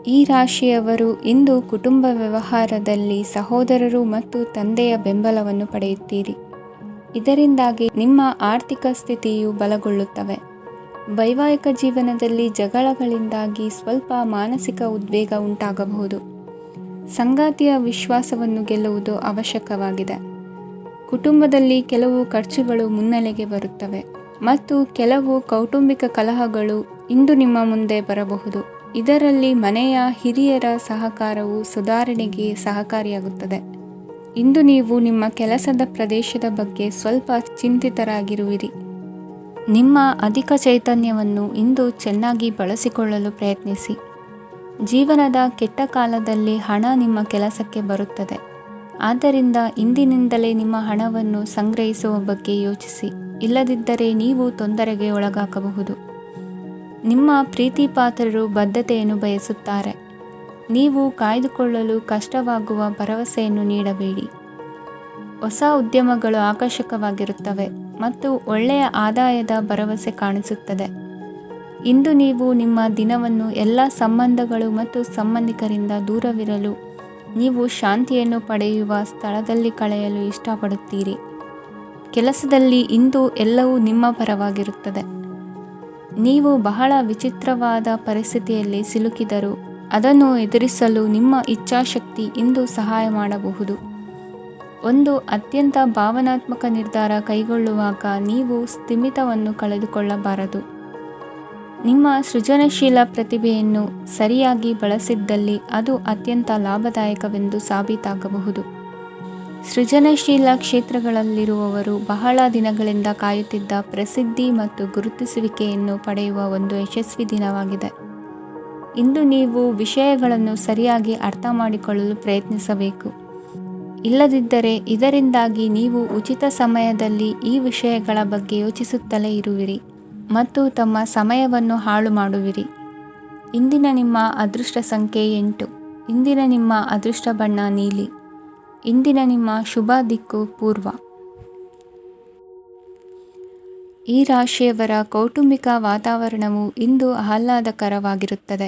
ಈ ರಾಶಿಯವರು ಇಂದು ಕುಟುಂಬ ವ್ಯವಹಾರದಲ್ಲಿ ಸಹೋದರರು ಮತ್ತು ತಂದೆಯ ಬೆಂಬಲವನ್ನು ಪಡೆಯುತ್ತೀರಿ. ಇದರಿಂದಾಗಿ ನಿಮ್ಮ ಆರ್ಥಿಕ ಸ್ಥಿತಿಯು ಬಲಗೊಳ್ಳುತ್ತವೆ. ವೈವಾಹಿಕ ಜೀವನದಲ್ಲಿ ಜಗಳಗಳಿಂದಾಗಿ ಸ್ವಲ್ಪ ಮಾನಸಿಕ ಉದ್ವೇಗ ಉಂಟಾಗಬಹುದು. ಸಂಗಾತಿಯ ವಿಶ್ವಾಸವನ್ನು ಗೆಲ್ಲುವುದು ಅವಶ್ಯಕವಾಗಿದೆ. ಕುಟುಂಬದಲ್ಲಿ ಕೆಲವು ಖರ್ಚುಗಳು ಮುನ್ನೆಲೆಗೆ ಬರುತ್ತವೆ ಮತ್ತು ಕೆಲವು ಕೌಟುಂಬಿಕ ಕಲಹಗಳು ಇಂದು ನಿಮ್ಮ ಮುಂದೆ ಬರಬಹುದು. ಇದರಲ್ಲಿ ಮನೆಯ ಹಿರಿಯರ ಸಹಕಾರವು ಸುಧಾರಣೆಗೆ ಸಹಕಾರಿಯಾಗುತ್ತದೆ. ಇಂದು ನೀವು ನಿಮ್ಮ ಕೆಲಸದ ಪ್ರದೇಶದ ಬಗ್ಗೆ ಸ್ವಲ್ಪ ಚಿಂತಿತರಾಗಿರುವಿರಿ. ನಿಮ್ಮ ಅಧಿಕ ಚೈತನ್ಯವನ್ನು ಇಂದು ಚೆನ್ನಾಗಿ ಬಳಸಿಕೊಳ್ಳಲು ಪ್ರಯತ್ನಿಸಿ. ಜೀವನದ ಕೆಟ್ಟ ಕಾಲದಲ್ಲಿ ಹಣ ನಿಮ್ಮ ಕೆಲಸಕ್ಕೆ ಬರುತ್ತದೆ. ಆದ್ದರಿಂದ ಇಂದಿನಿಂದಲೇ ನಿಮ್ಮ ಹಣವನ್ನು ಸಂಗ್ರಹಿಸುವ ಬಗ್ಗೆ ಯೋಚಿಸಿ. ಇಲ್ಲದಿದ್ದರೆ ನೀವು ತೊಂದರೆಗೆ ಒಳಗಾಗಬಹುದು. ನಿಮ್ಮ ಪ್ರೀತಿಪಾತ್ರರು ಬದ್ಧತೆಯನ್ನು ಬಯಸುತ್ತಾರೆ. ನೀವು ಕಾಯ್ದುಕೊಳ್ಳಲು ಕಷ್ಟವಾಗುವ ಭರವಸೆಯನ್ನು ನೀಡಬೇಡಿ. ಹೊಸ ಉದ್ಯಮಗಳು ಆಕರ್ಷಕವಾಗಿರುತ್ತವೆ ಮತ್ತು ಒಳ್ಳೆಯ ಆದಾಯದ ಭರವಸೆ ಕಾಣಿಸುತ್ತದೆ. ಇಂದು ನೀವು ನಿಮ್ಮ ದಿನವನ್ನು ಎಲ್ಲ ಸಂಬಂಧಗಳು ಮತ್ತು ಸಂಬಂಧಿಕರಿಂದ ದೂರವಿರಲು ನೀವು ಶಾಂತಿಯನ್ನು ಪಡೆಯುವ ಸ್ಥಳದಲ್ಲಿ ಕಳೆಯಲು ಇಷ್ಟಪಡುತ್ತೀರಿ. ಕೆಲಸದಲ್ಲಿ ಇಂದು ಎಲ್ಲವೂ ನಿಮ್ಮ ಪರವಾಗಿರುತ್ತದೆ. ನೀವು ಬಹಳ ವಿಚಿತ್ರವಾದ ಪರಿಸ್ಥಿತಿಯಲ್ಲಿ ಸಿಲುಕಿದರೂ ಅದನ್ನು ಎದುರಿಸಲು ನಿಮ್ಮ ಇಚ್ಛಾಶಕ್ತಿ ಇಂದು ಸಹಾಯ ಮಾಡಬಹುದು. ಒಂದು ಅತ್ಯಂತ ಭಾವನಾತ್ಮಕ ನಿರ್ಧಾರ ಕೈಗೊಳ್ಳುವಾಗ ನೀವು ಸ್ಥಿಮಿತವನ್ನು ಕಳೆದುಕೊಳ್ಳಬಾರದು. ನಿಮ್ಮ ಸೃಜನಶೀಲ ಪ್ರತಿಭೆಯನ್ನು ಸರಿಯಾಗಿ ಬಳಸಿದ್ದಲ್ಲಿ ಅದು ಅತ್ಯಂತ ಲಾಭದಾಯಕವೆಂದು ಸಾಬೀತಾಗಬಹುದು. ಸೃಜನಶೀಲ ಕ್ಷೇತ್ರಗಳಲ್ಲಿರುವವರು ಬಹಳ ದಿನಗಳಿಂದ ಕಾಯುತ್ತಿದ್ದ ಪ್ರಸಿದ್ಧಿ ಮತ್ತು ಗುರುತಿಸುವಿಕೆಯನ್ನು ಪಡೆಯುವ ಒಂದು ಯಶಸ್ವಿ ದಿನವಾಗಿದೆ. ಇಂದು ನೀವು ವಿಷಯಗಳನ್ನು ಸರಿಯಾಗಿ ಅರ್ಥ ಮಾಡಿಕೊಳ್ಳಲು ಪ್ರಯತ್ನಿಸಬೇಕು. ಇಲ್ಲದಿದ್ದರೆ ಇದರಿಂದಾಗಿ ನೀವು ಉಚಿತ ಸಮಯದಲ್ಲಿ ಈ ವಿಷಯಗಳ ಬಗ್ಗೆ ಯೋಚಿಸುತ್ತಲೇ ಇರುವಿರಿ ಮತ್ತು ತಮ್ಮ ಸಮಯವನ್ನು ಹಾಳು ಮಾಡುವಿರಿ. ಇಂದಿನ ನಿಮ್ಮ ಅದೃಷ್ಟ ಸಂಖ್ಯೆ 8. ಇಂದಿನ ನಿಮ್ಮ ಅದೃಷ್ಟ ಬಣ್ಣ ನೀಲಿ. ಇಂದಿನ ನಿಮ್ಮ ಶುಭ ದಿಕ್ಕು ಪೂರ್ವ. ಈ ರಾಶಿಯವರ ಕೌಟುಂಬಿಕ ವಾತಾವರಣವು ಇಂದು ಆಹ್ಲಾದಕರವಾಗಿರುತ್ತದೆ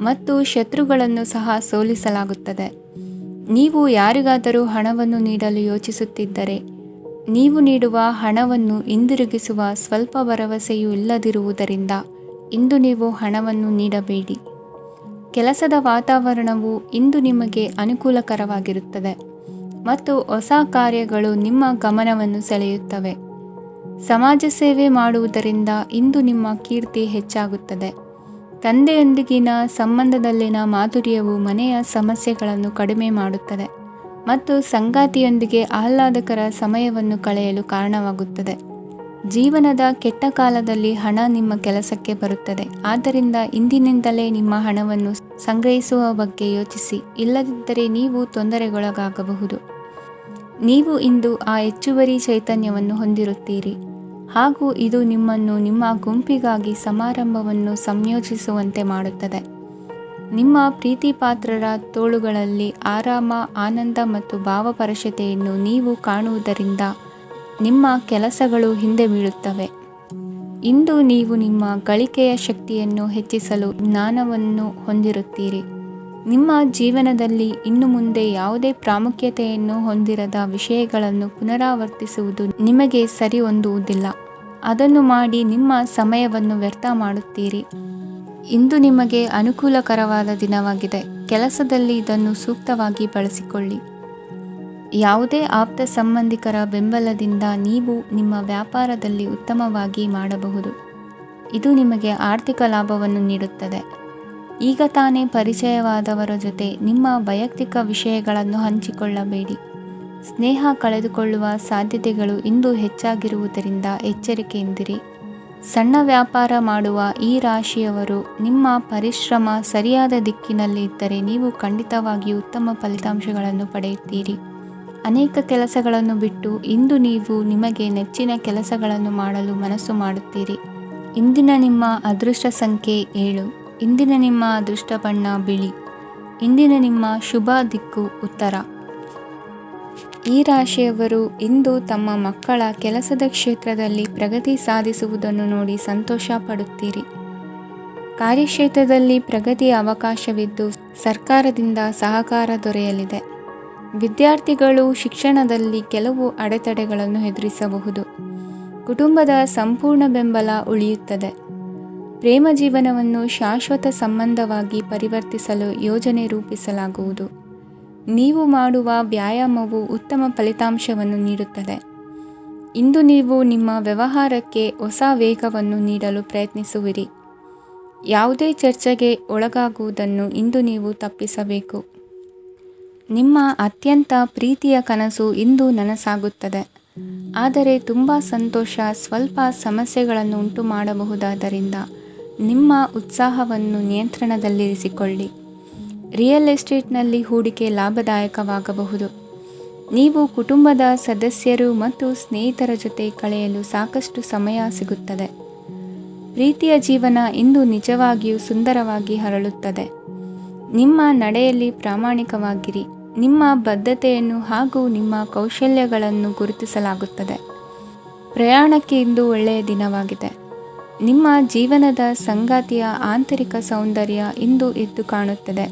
ಮತ್ತು ಶತ್ರುಗಳನ್ನು ಸಹ ಸೋಲಿಸಲಾಗುತ್ತದೆ. ನೀವು ಯಾರಿಗಾದರೂ ಹಣವನ್ನು ನೀಡಲು ಯೋಚಿಸುತ್ತಿದ್ದರೆ ನೀವು ನೀಡುವ ಹಣವನ್ನು ಹಿಂದಿರುಗಿಸುವ ಸ್ವಲ್ಪ ಭರವಸೆಯೂ ಇಲ್ಲದಿರುವುದರಿಂದ ಇಂದು ನೀವು ಹಣವನ್ನು ನೀಡಬೇಡಿ. ಕೆಲಸದ ವಾತಾವರಣವು ಇಂದು ನಿಮಗೆ ಅನುಕೂಲಕರವಾಗಿರುತ್ತದೆ ಮತ್ತು ಹೊಸ ಕಾರ್ಯಗಳು ನಿಮ್ಮ ಗಮನವನ್ನು ಸೆಳೆಯುತ್ತವೆ. ಸಮಾಜ ಸೇವೆ ಮಾಡುವುದರಿಂದ ಇಂದು ನಿಮ್ಮ ಕೀರ್ತಿ ಹೆಚ್ಚಾಗುತ್ತದೆ. ತಂದೆಯೊಂದಿಗಿನ ಸಂಬಂಧದಲ್ಲಿನ ಮಾಧುರ್ಯವು ಮನೆಯ ಸಮಸ್ಯೆಗಳನ್ನು ಕಡಿಮೆ ಮಾಡುತ್ತದೆ ಮತ್ತು ಸಂಗಾತಿಯೊಂದಿಗೆ ಆಹ್ಲಾದಕರ ಸಮಯವನ್ನು ಕಳೆಯಲು ಕಾರಣವಾಗುತ್ತದೆ. ಜೀವನದ ಕೆಟ್ಟ ಕಾಲದಲ್ಲಿ ಹಣ ನಿಮ್ಮ ಕೆಲಸಕ್ಕೆ ಬರುತ್ತದೆ. ಆದ್ದರಿಂದ ಇಂದಿನಿಂದಲೇ ನಿಮ್ಮ ಹಣವನ್ನು ಸಂಗ್ರಹಿಸುವ ಬಗ್ಗೆ ಯೋಚಿಸಿ. ಇಲ್ಲದಿದ್ದರೆ ನೀವು ತೊಂದರೆಗೊಳಗಾಗಬಹುದು. ನೀವು ಇಂದು ಆ ಹೆಚ್ಚುವರಿ ಚೈತನ್ಯವನ್ನು ಹೊಂದಿರುತ್ತೀರಿ ಹಾಗೂ ಇದು ನಿಮ್ಮನ್ನು ನಿಮ್ಮ ಗುಂಪಿಗಾಗಿ ಸಮಾರಂಭವನ್ನು ಸಂಯೋಜಿಸುವಂತೆ ಮಾಡುತ್ತದೆ. ನಿಮ್ಮ ಪ್ರೀತಿಪಾತ್ರರ ತೋಳುಗಳಲ್ಲಿ ಆರಾಮ, ಆನಂದ ಮತ್ತು ಭಾವಪರಶತೆಯನ್ನು ನೀವು ಕಾಣುವುದರಿಂದ ನಿಮ್ಮ ಕೆಲಸಗಳು ಹಿಂದೆ ಬೀಳುತ್ತವೆ. ಇಂದು ನೀವು ನಿಮ್ಮ ಗಳಿಕೆಯ ಶಕ್ತಿಯನ್ನು ಹೆಚ್ಚಿಸಲು ಜ್ಞಾನವನ್ನು ಹೊಂದಿರುತ್ತೀರಿ. ನಿಮ್ಮ ಜೀವನದಲ್ಲಿ ಇನ್ನು ಮುಂದೆ ಯಾವುದೇ ಪ್ರಾಮುಖ್ಯತೆಯನ್ನು ಹೊಂದಿರದ ವಿಷಯಗಳನ್ನು ಪುನರಾವರ್ತಿಸುವುದು ನಿಮಗೆ ಸರಿ ಹೊಂದುವುದಿಲ್ಲ. ಅದನ್ನು ಮಾಡಿ ನಿಮ್ಮ ಸಮಯವನ್ನು ವ್ಯರ್ಥ ಮಾಡುತ್ತೀರಿ. ಇಂದು ನಿಮಗೆ ಅನುಕೂಲಕರವಾದ ದಿನವಾಗಿದೆ. ಕೆಲಸದಲ್ಲಿ ಇದನ್ನು ಸೂಕ್ತವಾಗಿ ಬಳಸಿಕೊಳ್ಳಿ. ಯಾವುದೇ ಆಪ್ತ ಸಂಬಂಧಿಕರ ಬೆಂಬಲದಿಂದ ನೀವು ನಿಮ್ಮ ವ್ಯಾಪಾರದಲ್ಲಿ ಉತ್ತಮವಾಗಿ ಮಾಡಬಹುದು. ಇದು ನಿಮಗೆ ಆರ್ಥಿಕ ಲಾಭವನ್ನು ನೀಡುತ್ತದೆ. ಈಗ ತಾನೇ ಪರಿಚಯವಾದವರ ಜೊತೆ ನಿಮ್ಮ ವೈಯಕ್ತಿಕ ವಿಷಯಗಳನ್ನು ಹಂಚಿಕೊಳ್ಳಬೇಡಿ. ಸ್ನೇಹ ಕಳೆದುಕೊಳ್ಳುವ ಸಾಧ್ಯತೆಗಳು ಇಂದು ಹೆಚ್ಚಾಗಿರುವುದರಿಂದ ಎಚ್ಚರಿಕೆಯಿಂದಿರಿ. ಸಣ್ಣ ವ್ಯಾಪಾರ ಮಾಡುವ ಈ ರಾಶಿಯವರು ನಿಮ್ಮ ಪರಿಶ್ರಮ ಸರಿಯಾದ ದಿಕ್ಕಿನಲ್ಲಿ ಇದ್ದರೆ ನೀವು ಖಂಡಿತವಾಗಿಯೂ ಉತ್ತಮ ಫಲಿತಾಂಶಗಳನ್ನು ಪಡೆಯುತ್ತೀರಿ. ಅನೇಕ ಕೆಲಸಗಳನ್ನು ಬಿಟ್ಟು ಇಂದು ನೀವು ನಿಮಗೆ ನೆಚ್ಚಿನ ಕೆಲಸಗಳನ್ನು ಮಾಡಲು ಮನಸ್ಸು ಮಾಡುತ್ತೀರಿ. ಇಂದಿನ ನಿಮ್ಮ ಅದೃಷ್ಟ ಸಂಖ್ಯೆ 7. ಇಂದಿನ ನಿಮ್ಮ ಅದೃಷ್ಟ ಬಣ್ಣ ಬಿಳಿ. ಇಂದಿನ ನಿಮ್ಮ ಶುಭ ದಿಕ್ಕು ಉತ್ತರ. ಈ ರಾಶಿಯವರು ಇಂದು ತಮ್ಮ ಮಕ್ಕಳ ಕೆಲಸದ ಕ್ಷೇತ್ರದಲ್ಲಿ ಪ್ರಗತಿ ಸಾಧಿಸುವುದನ್ನು ನೋಡಿ ಸಂತೋಷ ಪಡುತ್ತೀರಿ. ಕಾರ್ಯಕ್ಷೇತ್ರದಲ್ಲಿ ಪ್ರಗತಿಯ ಅವಕಾಶವಿದ್ದು ಸರ್ಕಾರದಿಂದ ಸಹಕಾರ ದೊರೆಯಲಿದೆ. ವಿದ್ಯಾರ್ಥಿಗಳು ಶಿಕ್ಷಣದಲ್ಲಿ ಕೆಲವು ಅಡೆತಡೆಗಳನ್ನು ಎದುರಿಸಬಹುದು. ಕುಟುಂಬದ ಸಂಪೂರ್ಣ ಬೆಂಬಲ ಉಳಿಯುತ್ತದೆ. ಪ್ರೇಮ ಜೀವನವನ್ನು ಶಾಶ್ವತ ಸಂಬಂಧವಾಗಿ ಪರಿವರ್ತಿಸಲು ಯೋಜನೆ ರೂಪಿಸಲಾಗುವುದು. ನೀವು ಮಾಡುವ ವ್ಯಾಯಾಮವು ಉತ್ತಮ ಫಲಿತಾಂಶವನ್ನು ನೀಡುತ್ತದೆ. ಇಂದು ನೀವು ನಿಮ್ಮ ವ್ಯವಹಾರಕ್ಕೆ ಹೊಸ ವೇಗವನ್ನು ನೀಡಲು ಪ್ರಯತ್ನಿಸುವಿರಿ. ಯಾವುದೇ ಚರ್ಚೆಗೆ ಒಳಗಾಗುವುದನ್ನು ಇಂದು ನೀವು ತಪ್ಪಿಸಬೇಕು. ನಿಮ್ಮ ಅತ್ಯಂತ ಪ್ರೀತಿಯ ಕನಸು ಇಂದು ನನಸಾಗುತ್ತದೆ. ಆದರೆ ತುಂಬ ಸಂತೋಷ ಸ್ವಲ್ಪ ಸಮಸ್ಯೆಗಳನ್ನು ಉಂಟು ಮಾಡಬಹುದಾದ್ದರಿಂದ ನಿಮ್ಮ ಉತ್ಸಾಹವನ್ನು ನಿಯಂತ್ರಣದಲ್ಲಿರಿಸಿಕೊಳ್ಳಿ. ರಿಯಲ್ ಎಸ್ಟೇಟ್ನಲ್ಲಿ ಹೂಡಿಕೆ ಲಾಭದಾಯಕವಾಗಬಹುದು. ನೀವು ಕುಟುಂಬದ ಸದಸ್ಯರು ಮತ್ತು ಸ್ನೇಹಿತರ ಜೊತೆ ಕಳೆಯಲು ಸಾಕಷ್ಟು ಸಮಯ ಸಿಗುತ್ತದೆ. ಪ್ರೀತಿಯ ಜೀವನ ಇಂದು ನಿಜವಾಗಿಯೂ ಸುಂದರವಾಗಿ ಹರಳುತ್ತದೆ. ನಿಮ್ಮ ನಡೆಯಲ್ಲಿ ಪ್ರಾಮಾಣಿಕವಾಗಿರಿ. ನಿಮ್ಮ ಬದ್ಧತೆಯನ್ನು ಹಾಗೂ ನಿಮ್ಮ ಕೌಶಲ್ಯಗಳನ್ನು ಗುರುತಿಸಲಾಗುತ್ತದೆ. ಪ್ರಯಾಣಕ್ಕೆ ಇಂದು ಒಳ್ಳೆಯ ದಿನವಾಗಿದೆ. ನಿಮ್ಮ ಜೀವನದ ಸಂಗಾತಿಯ ಆಂತರಿಕ ಸೌಂದರ್ಯ ಇಂದು ಎದ್ದು ಕಾಣುತ್ತದೆ.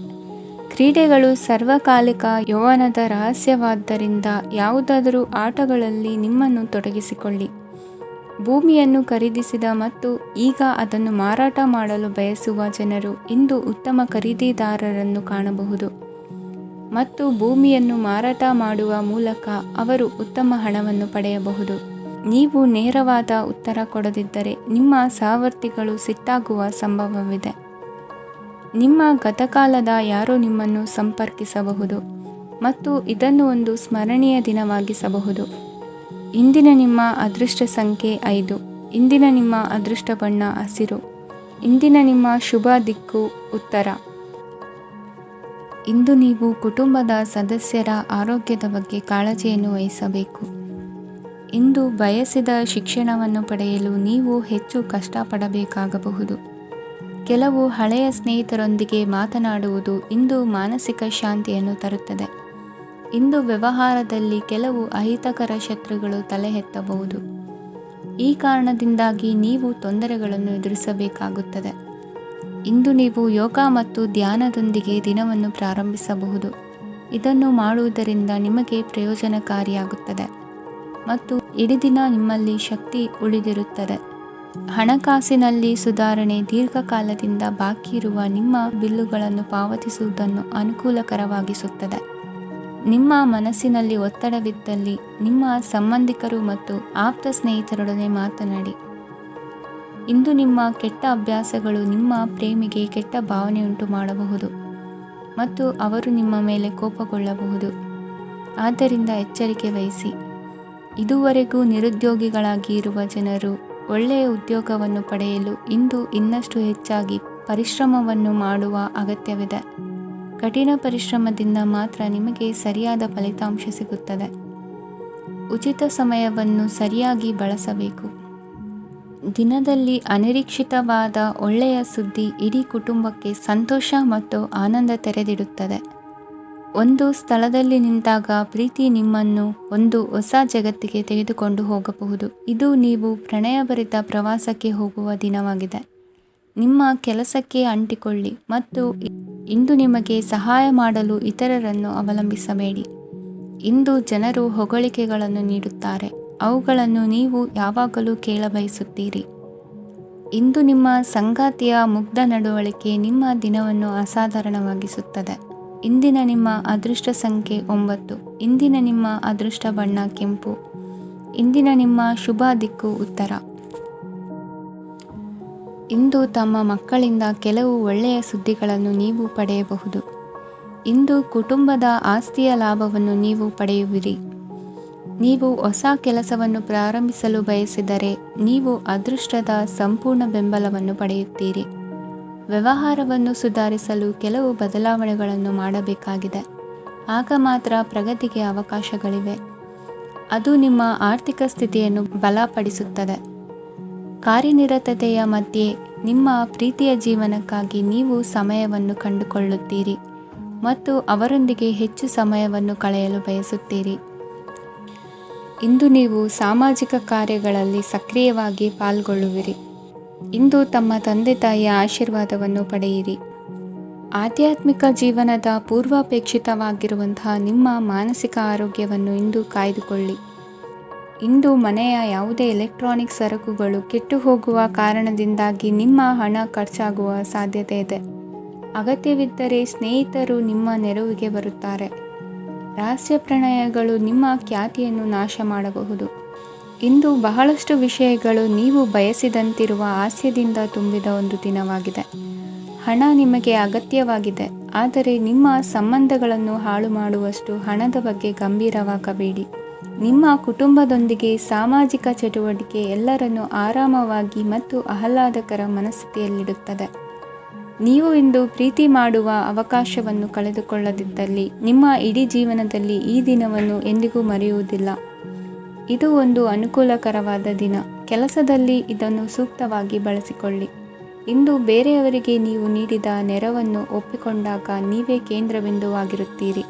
ಕ್ರೀಡೆಗಳು ಸರ್ವಕಾಲಿಕ ಯೌವನದ ರಹಸ್ಯವಾದ್ದರಿಂದ ಯಾವುದಾದರೂ ಆಟಗಳಲ್ಲಿ ನಿಮ್ಮನ್ನು ತೊಡಗಿಸಿಕೊಳ್ಳಿ. ಭೂಮಿಯನ್ನು ಖರೀದಿಸಿದ ಮತ್ತು ಈಗ ಅದನ್ನು ಮಾರಾಟ ಮಾಡಲು ಬಯಸುವ ಜನರು ಇಂದು ಉತ್ತಮ ಖರೀದಿದಾರರನ್ನು ಕಾಣಬಹುದು ಮತ್ತು ಭೂಮಿಯನ್ನು ಮಾರಾಟ ಮಾಡುವ ಮೂಲಕ ಅವರು ಉತ್ತಮ ಹಣವನ್ನು ಪಡೆಯಬಹುದು. ನೀವು ನೇರವಾದ ಉತ್ತರ ಕೊಡದಿದ್ದರೆ ನಿಮ್ಮ ಸಹವರ್ತಿಗಳು ಸಿಟ್ಟಾಗುವ ಸಂಭವವಿದೆ. ನಿಮ್ಮ ಗತಕಾಲದ ಯಾರೋ ನಿಮ್ಮನ್ನು ಸಂಪರ್ಕಿಸಬಹುದು ಮತ್ತು ಇದನ್ನು ಒಂದು ಸ್ಮರಣೀಯ ದಿನವಾಗಿಸಬಹುದು. ಇಂದಿನ ನಿಮ್ಮ ಅದೃಷ್ಟ ಸಂಖ್ಯೆ 5. ಇಂದಿನ ನಿಮ್ಮ ಅದೃಷ್ಟ ಬಣ್ಣ ಹಸಿರು. ಇಂದಿನ ನಿಮ್ಮ ಶುಭ ದಿಕ್ಕು ಉತ್ತರ. ಇಂದು ನೀವು ಕುಟುಂಬದ ಸದಸ್ಯರ ಆರೋಗ್ಯದ ಬಗ್ಗೆ ಕಾಳಜಿಯನ್ನು ವಹಿಸಬೇಕು. ಇಂದು ಬಯಸಿದ ಶಿಕ್ಷಣವನ್ನು ಪಡೆಯಲು ನೀವು ಹೆಚ್ಚು ಕಷ್ಟಪಡಬೇಕಾಗಬಹುದು. ಕೆಲವು ಹಳೆಯ ಸ್ನೇಹಿತರೊಂದಿಗೆ ಮಾತನಾಡುವುದು ಇಂದು ಮಾನಸಿಕ ಶಾಂತಿಯನ್ನು ತರುತ್ತದೆ. ಇಂದು ವ್ಯವಹಾರದಲ್ಲಿ ಕೆಲವು ಅಹಿತಕರ ಶತ್ರುಗಳು ತಲೆ ಎತ್ತಬಹುದು. ಈ ಕಾರಣದಿಂದಾಗಿ ನೀವು ತೊಂದರೆಗಳನ್ನು ಎದುರಿಸಬೇಕಾಗುತ್ತದೆ. ಇಂದು ನೀವು ಯೋಗ ಮತ್ತು ಧ್ಯಾನದೊಂದಿಗೆ ದಿನವನ್ನು ಪ್ರಾರಂಭಿಸಬಹುದು. ಇದನ್ನು ಮಾಡುವುದರಿಂದ ನಿಮಗೆ ಪ್ರಯೋಜನಕಾರಿಯಾಗುತ್ತದೆ ಮತ್ತು ಇಡೀ ದಿನ ನಿಮ್ಮಲ್ಲಿ ಶಕ್ತಿ ಉಳಿದಿರುತ್ತದೆ. ಹಣಕಾಸಿನಲ್ಲಿ ಸುಧಾರಣೆ ದೀರ್ಘಕಾಲದಿಂದ ಬಾಕಿ ಇರುವ ನಿಮ್ಮ ಬಿಲ್ಲುಗಳನ್ನು ಪಾವತಿಸುವುದನ್ನು ಅನುಕೂಲಕರವಾಗಿಸುತ್ತದೆ. ನಿಮ್ಮ ಮನಸ್ಸಿನಲ್ಲಿ ಒತ್ತಡವಿದ್ದಲ್ಲಿ ನಿಮ್ಮ ಸಂಬಂಧಿಕರು ಮತ್ತು ಆಪ್ತ ಸ್ನೇಹಿತರೊಡನೆ ಮಾತನಾಡಿ. ಇಂದು ನಿಮ್ಮ ಕೆಟ್ಟ ಅಭ್ಯಾಸಗಳು ನಿಮ್ಮ ಪ್ರೇಮಿಗೆ ಕೆಟ್ಟ ಭಾವನೆಯುಂಟು ಮಾಡಬಹುದು ಮತ್ತು ಅವರು ನಿಮ್ಮ ಮೇಲೆ ಕೋಪಗೊಳ್ಳಬಹುದು. ಆದ್ದರಿಂದ ಎಚ್ಚರಿಕೆ ವಹಿಸಿ. ಇದುವರೆಗೂ ನಿರುದ್ಯೋಗಿಗಳಾಗಿ ಇರುವ ಜನರು ಒಳ್ಳೆಯ ಉದ್ಯೋಗವನ್ನು ಪಡೆಯಲು ಇಂದು ಇನ್ನಷ್ಟು ಹೆಚ್ಚಾಗಿ ಪರಿಶ್ರಮವನ್ನು ಮಾಡುವ ಅಗತ್ಯವಿದೆ. ಕಠಿಣ ಪರಿಶ್ರಮದಿಂದ ಮಾತ್ರ ನಿಮಗೆ ಸರಿಯಾದ ಫಲಿತಾಂಶ ಸಿಗುತ್ತದೆ. ಉಚಿತ ಸಮಯವನ್ನು ಸರಿಯಾಗಿ ಬಳಸಬೇಕು. ದಿನದಲ್ಲಿ ಅನಿರೀಕ್ಷಿತವಾದ ಒಳ್ಳೆಯ ಸುದ್ದಿ ಇಡೀ ಕುಟುಂಬಕ್ಕೆ ಸಂತೋಷ ಮತ್ತು ಆನಂದ ತೆರೆದಿಡುತ್ತದೆ. ಒಂದು ಸ್ಥಳದಲ್ಲಿ ನಿಂತಾಗ ಪ್ರೀತಿ ನಿಮ್ಮನ್ನು ಒಂದು ಹೊಸ ಜಗತ್ತಿಗೆ ತೆಗೆದುಕೊಂಡು ಹೋಗಬಹುದು. ಇದು ನೀವು ಪ್ರಣಯಭರಿತ ಪ್ರವಾಸಕ್ಕೆ ಹೋಗುವ ದಿನವಾಗಿದೆ. ನಿಮ್ಮ ಕೆಲಸಕ್ಕೆ ಅಂಟಿಕೊಳ್ಳಿ ಮತ್ತು ಇಂದು ನಿಮಗೆ ಸಹಾಯ ಮಾಡಲು ಇತರರನ್ನು ಅವಲಂಬಿಸಬೇಡಿ. ಇಂದು ಜನರು ಹೊಗಳಿಕೆಗಳನ್ನು ನೀಡುತ್ತಾರೆ. ಅವುಗಳನ್ನು ನೀವು ಯಾವಾಗಲೂ ಕೇಳಬಯಸುತ್ತೀರಿ. ಇಂದು ನಿಮ್ಮ ಸಂಗಾತಿಯ ಮುಗ್ಧ ನಡವಳಿಕೆ ನಿಮ್ಮ ದಿನವನ್ನು ಅಸಾಧಾರಣವಾಗಿಸುತ್ತದೆ. ಇಂದಿನ ನಿಮ್ಮ ಅದೃಷ್ಟ ಸಂಖ್ಯೆ 9. ಇಂದಿನ ನಿಮ್ಮ ಅದೃಷ್ಟ ಬಣ್ಣ ಕೆಂಪು. ಇಂದಿನ ನಿಮ್ಮ ಶುಭ ದಿಕ್ಕು ಉತ್ತರ. ಇಂದು ತಮ್ಮ ಮಕ್ಕಳಿಂದ ಕೆಲವು ಒಳ್ಳೆಯ ಸುದ್ದಿಗಳನ್ನು ನೀವು ಪಡೆಯಬಹುದು. ಇಂದು ಕುಟುಂಬದ ಆಸ್ತಿಯ ಲಾಭವನ್ನು ನೀವು ಪಡೆಯುವಿರಿ. ನೀವು ಹೊಸ ಕೆಲಸವನ್ನು ಪ್ರಾರಂಭಿಸಲು ಬಯಸಿದರೆ ನೀವು ಅದೃಷ್ಟದ ಸಂಪೂರ್ಣ ಬೆಂಬಲವನ್ನು ಪಡೆಯುತ್ತೀರಿ. ವ್ಯವಹಾರವನ್ನು ಸುಧಾರಿಸಲು ಕೆಲವು ಬದಲಾವಣೆಗಳನ್ನು ಮಾಡಬೇಕಾಗಿದೆ. ಆಗ ಮಾತ್ರ ಪ್ರಗತಿಗೆ ಅವಕಾಶಗಳಿವೆ. ಅದು ನಿಮ್ಮ ಆರ್ಥಿಕ ಸ್ಥಿತಿಯನ್ನು ಬಲಪಡಿಸುತ್ತದೆ. ಕಾರ್ಯನಿರತತೆಯ ಮಧ್ಯೆ ನಿಮ್ಮ ಪ್ರೀತಿಯ ಜೀವನಕ್ಕಾಗಿ ನೀವು ಸಮಯವನ್ನು ಕಂಡುಕೊಳ್ಳುತ್ತೀರಿ ಮತ್ತು ಅವರೊಂದಿಗೆ ಹೆಚ್ಚು ಸಮಯವನ್ನು ಕಳೆಯಲು ಬಯಸುತ್ತೀರಿ. ಇಂದು ನೀವು ಸಾಮಾಜಿಕ ಕಾರ್ಯಗಳಲ್ಲಿ ಸಕ್ರಿಯವಾಗಿ ಪಾಲ್ಗೊಳ್ಳುವಿರಿ. ಇಂದು ತಮ್ಮ ತಂದೆ ತಾಯಿಯ ಆಶೀರ್ವಾದವನ್ನು ಪಡೆಯಿರಿ. ಆಧ್ಯಾತ್ಮಿಕ ಜೀವನದ ಪೂರ್ವಾಪೇಕ್ಷಿತವಾಗಿರುವಂತಹ ನಿಮ್ಮ ಮಾನಸಿಕ ಆರೋಗ್ಯವನ್ನು ಇಂದು ಕಾಯ್ದುಕೊಳ್ಳಿ. ಇಂದು ಮನೆಯ ಯಾವುದೇ ಎಲೆಕ್ಟ್ರಾನಿಕ್ ಸರಕುಗಳು ಕೆಟ್ಟು ಹೋಗುವ ಕಾರಣದಿಂದಾಗಿ ನಿಮ್ಮ ಹಣ ಖರ್ಚಾಗುವ ಸಾಧ್ಯತೆ ಇದೆ. ಅಗತ್ಯವಿದ್ದರೆ ಸ್ನೇಹಿತರು ನಿಮ್ಮ ನೆರವಿಗೆ ಬರುತ್ತಾರೆ. ರಹಸ್ಯ ಪ್ರಣಯಗಳು ನಿಮ್ಮ ಖ್ಯಾತಿಯನ್ನು ನಾಶ ಮಾಡಬಹುದು. ಇಂದು ಬಹಳಷ್ಟು ವಿಷಯಗಳು ನೀವು ಬಯಸಿದಂತಿರುವ ಹಾಸ್ಯದಿಂದ ತುಂಬಿದ ಒಂದು ದಿನವಾಗಿದೆ. ಹಣ ನಿಮಗೆ ಅಗತ್ಯವಾಗಿದೆ, ಆದರೆ ನಿಮ್ಮ ಸಂಬಂಧಗಳನ್ನು ಹಾಳು ಮಾಡುವಷ್ಟು ಹಣದ ಬಗ್ಗೆ ಗಂಭೀರವಾಗಬೇಡಿ. ನಿಮ್ಮ ಕುಟುಂಬದೊಂದಿಗೆ ಸಾಮಾಜಿಕ ಚಟುವಟಿಕೆ ಎಲ್ಲರನ್ನೂ ಆರಾಮವಾಗಿ ಮತ್ತು ಆಹ್ಲಾದಕರ ಮನಸ್ಥಿತಿಯಲ್ಲಿಡುತ್ತದೆ. ನೀವು ಇಂದು ಪ್ರೀತಿ ಮಾಡುವ ಅವಕಾಶವನ್ನು ಕಳೆದುಕೊಳ್ಳದಿದ್ದಲ್ಲಿ ನಿಮ್ಮ ಇಡೀ ಜೀವನದಲ್ಲಿ ಈ ದಿನವನ್ನು ಎಂದಿಗೂ ಮರೆಯುವುದಿಲ್ಲ. ಇದು ಒಂದು ಅನುಕೂಲಕರವಾದ ದಿನ. ಕೆಲಸದಲ್ಲಿ ಇದನ್ನು ಸೂಕ್ತವಾಗಿ ಬಳಸಿಕೊಳ್ಳಿ. ಇಂದು ಬೇರೆಯವರಿಗೆ ನೀವು ನೀಡಿದ ನೆರವನ್ನು ಒಪ್ಪಿಕೊಂಡಾಗ ನೀವೇ ಕೇಂದ್ರಬಿಂದುವಾಗಿರುತ್ತೀರಿ.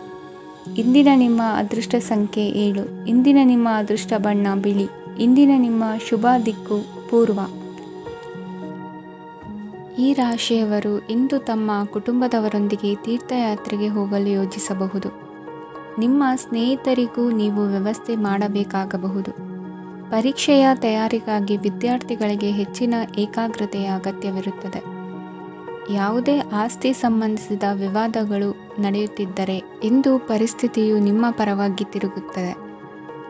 ಇಂದಿನ ನಿಮ್ಮ ಅದೃಷ್ಟ ಸಂಖ್ಯೆ 7. ಇಂದಿನ ನಿಮ್ಮ ಅದೃಷ್ಟ ಬಣ್ಣ ಬಿಳಿ. ಇಂದಿನ ನಿಮ್ಮ ಶುಭ ದಿಕ್ಕು ಪೂರ್ವ. ಈ ರಾಶಿಯವರು ಇಂದು ತಮ್ಮ ಕುಟುಂಬದವರೊಂದಿಗೆ ತೀರ್ಥಯಾತ್ರೆಗೆ ಹೋಗಲು ಯೋಜಿಸಬಹುದು. ನಿಮ್ಮ ಸ್ನೇಹಿತರಿಗೂ ನೀವು ವ್ಯವಸ್ಥೆ ಮಾಡಬೇಕಾಗಬಹುದು. ಪರೀಕ್ಷೆಯ ತಯಾರಿಗಾಗಿ ವಿದ್ಯಾರ್ಥಿಗಳಿಗೆ ಹೆಚ್ಚಿನ ಏಕಾಗ್ರತೆಯ ಅಗತ್ಯವಿರುತ್ತದೆ. ಯಾವುದೇ ಆಸ್ತಿ ಸಂಬಂಧಿಸಿದ ವಿವಾದಗಳು ನಡೆಯುತ್ತಿದ್ದರೆ ಇಂದು ಪರಿಸ್ಥಿತಿಯು ನಿಮ್ಮ ಪರವಾಗಿ ತಿರುಗುತ್ತದೆ.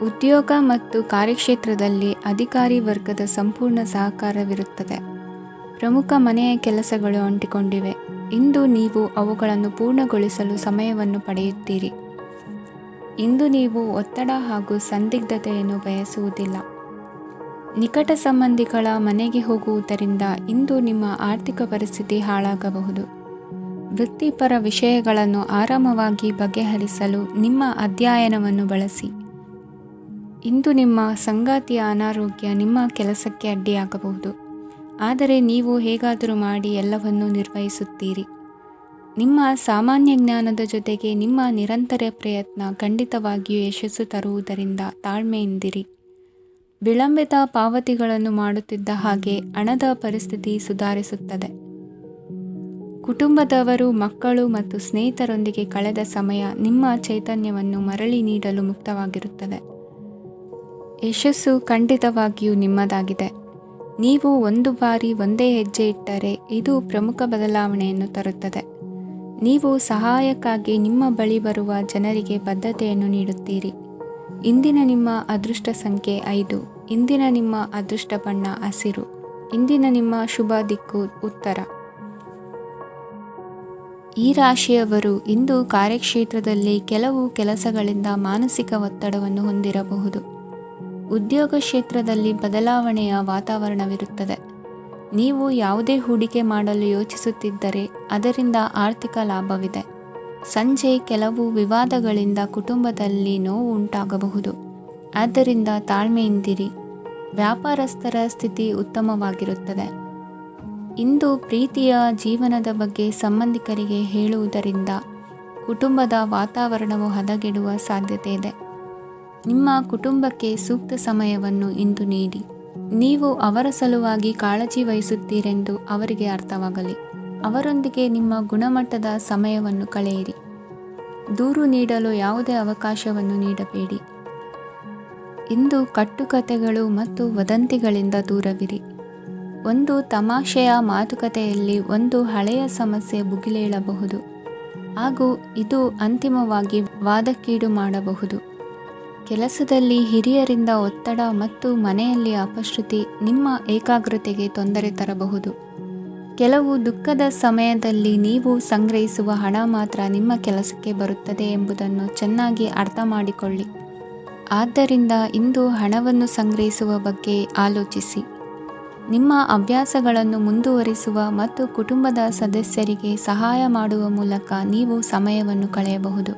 ಉದ್ಯೋಗ ಮತ್ತು ಕಾರ್ಯಕ್ಷೇತ್ರದಲ್ಲಿ ಅಧಿಕಾರಿ ವರ್ಗದ ಸಂಪೂರ್ಣ ಸಹಕಾರವಿರುತ್ತದೆ. ಪ್ರಮುಖ ಮನೆಯ ಕೆಲಸಗಳು ಅಂಟಿಕೊಂಡಿವೆ. ಇಂದು ನೀವು ಅವುಗಳನ್ನು ಪೂರ್ಣಗೊಳಿಸಲು ಸಮಯವನ್ನು ಪಡೆಯುತ್ತೀರಿ. ಇಂದು ನೀವು ಒತ್ತಡ ಹಾಗೂ ಸಂದಿಗ್ಧತೆಯನ್ನು ಬಯಸುವುದಿಲ್ಲ. ನಿಕಟ ಸಂಬಂಧಿಗಳ ಮನೆಗೆ ಹೋಗುವುದರಿಂದ ಇಂದು ನಿಮ್ಮ ಆರ್ಥಿಕ ಪರಿಸ್ಥಿತಿ ಹಾಳಾಗಬಹುದು. ವೃತ್ತಿಪರ ವಿಷಯಗಳನ್ನು ಆರಾಮವಾಗಿ ಬಗೆಹರಿಸಲು ನಿಮ್ಮ ಅಧ್ಯಯನವನ್ನು ಬಳಸಿ. ಇಂದು ನಿಮ್ಮ ಸಂಗಾತಿಯ ಅನಾರೋಗ್ಯ ನಿಮ್ಮ ಕೆಲಸಕ್ಕೆ ಅಡ್ಡಿಯಾಗಬಹುದು, ಆದರೆ ನೀವು ಹೇಗಾದರೂ ಮಾಡಿ ಎಲ್ಲವನ್ನೂ ನಿರ್ವಹಿಸುತ್ತೀರಿ. ನಿಮ್ಮ ಸಾಮಾನ್ಯ ಜ್ಞಾನದ ಜೊತೆಗೆ ನಿಮ್ಮ ನಿರಂತರ ಪ್ರಯತ್ನ ಖಂಡಿತವಾಗಿಯೂ ಯಶಸ್ಸು ತರುವುದರಿಂದ ತಾಳ್ಮೆಯಿಂದಿರಿ. ವಿಳಂಬಿತ ಪಾವತಿಗಳನ್ನು ಮಾಡುತ್ತಿದ್ದ ಹಾಗೆ ಹಣದ ಪರಿಸ್ಥಿತಿ ಸುಧಾರಿಸುತ್ತದೆ. ಕುಟುಂಬದವರು, ಮಕ್ಕಳು ಮತ್ತು ಸ್ನೇಹಿತರೊಂದಿಗೆ ಕಳೆದ ಸಮಯ ನಿಮ್ಮ ಚೈತನ್ಯವನ್ನು ಮರಳಿ ನೀಡಲು ಮುಕ್ತವಾಗಿರುತ್ತದೆ. ಯಶಸ್ಸು ಖಂಡಿತವಾಗಿಯೂ ನಿಮ್ಮದಾಗಿದೆ. ನೀವು ಒಂದು ಬಾರಿ ಒಂದೇ ಹೆಜ್ಜೆ ಇಟ್ಟರೆ ಇದು ಪ್ರಮುಖ ಬದಲಾವಣೆಯನ್ನು ತರುತ್ತದೆ. ನೀವು ಸಹಾಯಕ್ಕಾಗಿ ನಿಮ್ಮ ಬಳಿ ಬರುವ ಜನರಿಗೆ ಬದ್ಧತೆಯನ್ನು ನೀಡುತ್ತೀರಿ. ಇಂದಿನ ನಿಮ್ಮ ಅದೃಷ್ಟ ಸಂಖ್ಯೆ 5. ಇಂದಿನ ನಿಮ್ಮ ಅದೃಷ್ಟ ಬಣ್ಣ ಹಸಿರು. ಇಂದಿನ ನಿಮ್ಮ ಶುಭ ದಿಕ್ಕು ಉತ್ತರ. ಈ ರಾಶಿಯವರು ಇಂದು ಕಾರ್ಯಕ್ಷೇತ್ರದಲ್ಲಿ ಕೆಲವು ಕೆಲಸಗಳಿಂದ ಮಾನಸಿಕ ಒತ್ತಡವನ್ನು ಹೊಂದಿರಬಹುದು. ಉದ್ಯೋಗ ಕ್ಷೇತ್ರದಲ್ಲಿ ಬದಲಾವಣೆಯ ವಾತಾವರಣವಿರುತ್ತದೆ. ನೀವು ಯಾವುದೇ ಹೂಡಿಕೆ ಮಾಡಲು ಯೋಚಿಸುತ್ತಿದ್ದರೆ ಅದರಿಂದ ಆರ್ಥಿಕ ಲಾಭವಿದೆ. ಸಂಜೆ ಕೆಲವು ವಿವಾದಗಳಿಂದ ಕುಟುಂಬದಲ್ಲಿ ನೋವು ಉಂಟಾಗಬಹುದು, ಆದ್ದರಿಂದ ತಾಳ್ಮೆಯಿಂದಿರಿ. ವ್ಯಾಪಾರಸ್ಥರ ಸ್ಥಿತಿ ಉತ್ತಮವಾಗಿರುತ್ತದೆ. ಇಂದು ಪ್ರೀತಿಯ ಜೀವನದ ಬಗ್ಗೆ ಸಂಬಂಧಿಕರಿಗೆ ಹೇಳುವುದರಿಂದ ಕುಟುಂಬದ ವಾತಾವರಣವು ಹದಗೆಡುವ ಸಾಧ್ಯತೆ ಇದೆ. ನಿಮ್ಮ ಕುಟುಂಬಕ್ಕೆ ಸೂಕ್ತ ಸಮಯವನ್ನು ಇಂದು ನೀಡಿ. ನೀವು ಅವರ ಸಲುವಾಗಿ ಕಾಳಜಿ ವಹಿಸುತ್ತೀರೆಂದು ಅವರಿಗೆ ಅರ್ಥವಾಗಲಿ. ಅವರೊಂದಿಗೆ ನಿಮ್ಮ ಗುಣಮಟ್ಟದ ಸಮಯವನ್ನು ಕಳೆಯಿರಿ. ದೂರು ನೀಡಲು ಯಾವುದೇ ಅವಕಾಶವನ್ನು ನೀಡಬೇಡಿ. ಇಂದು ಕಟ್ಟುಕತೆಗಳು ಮತ್ತು ವದಂತಿಗಳಿಂದ ದೂರವಿರಿ. ಒಂದು ತಮಾಷೆಯ ಮಾತುಕತೆಯಲ್ಲಿ ಒಂದು ಹಳೆಯ ಸಮಸ್ಯೆ ಭುಗಿಲೇಳಬಹುದು ಹಾಗೂ ಇದು ಅಂತಿಮವಾಗಿ ವಾದಕ್ಕೀಡು ಮಾಡಬಹುದು. ಕೆಲಸದಲ್ಲಿ ಹಿರಿಯರಿಂದ ಒತ್ತಡ ಮತ್ತು ಮನೆಯಲ್ಲಿ ಅಪಶ್ರುತಿ ನಿಮ್ಮ ಏಕಾಗ್ರತೆಗೆ ತೊಂದರೆ ತರಬಹುದು. ಕೆಲವು ದುಃಖದ ಸಮಯದಲ್ಲಿ ನೀವು ಸಂಗ್ರಹಿಸುವ ಹಣ ಮಾತ್ರ ನಿಮ್ಮ ಕೆಲಸಕ್ಕೆ ಬರುತ್ತದೆ ಎಂಬುದನ್ನು ಚೆನ್ನಾಗಿ ಅರ್ಥ ಮಾಡಿಕೊಳ್ಳಿ. ಆದ್ದರಿಂದ ಇಂದು ಹಣವನ್ನು ಸಂಗ್ರಹಿಸುವ ಬಗ್ಗೆ ಆಲೋಚಿಸಿ. ನಿಮ್ಮ ಅಭ್ಯಾಸಗಳನ್ನು ಮುಂದುವರಿಸುವ ಮತ್ತು ಕುಟುಂಬದ ಸದಸ್ಯರಿಗೆ ಸಹಾಯ ಮಾಡುವ ಮೂಲಕ ನೀವು ಸಮಯವನ್ನು ಕಳೆಯಬಹುದು.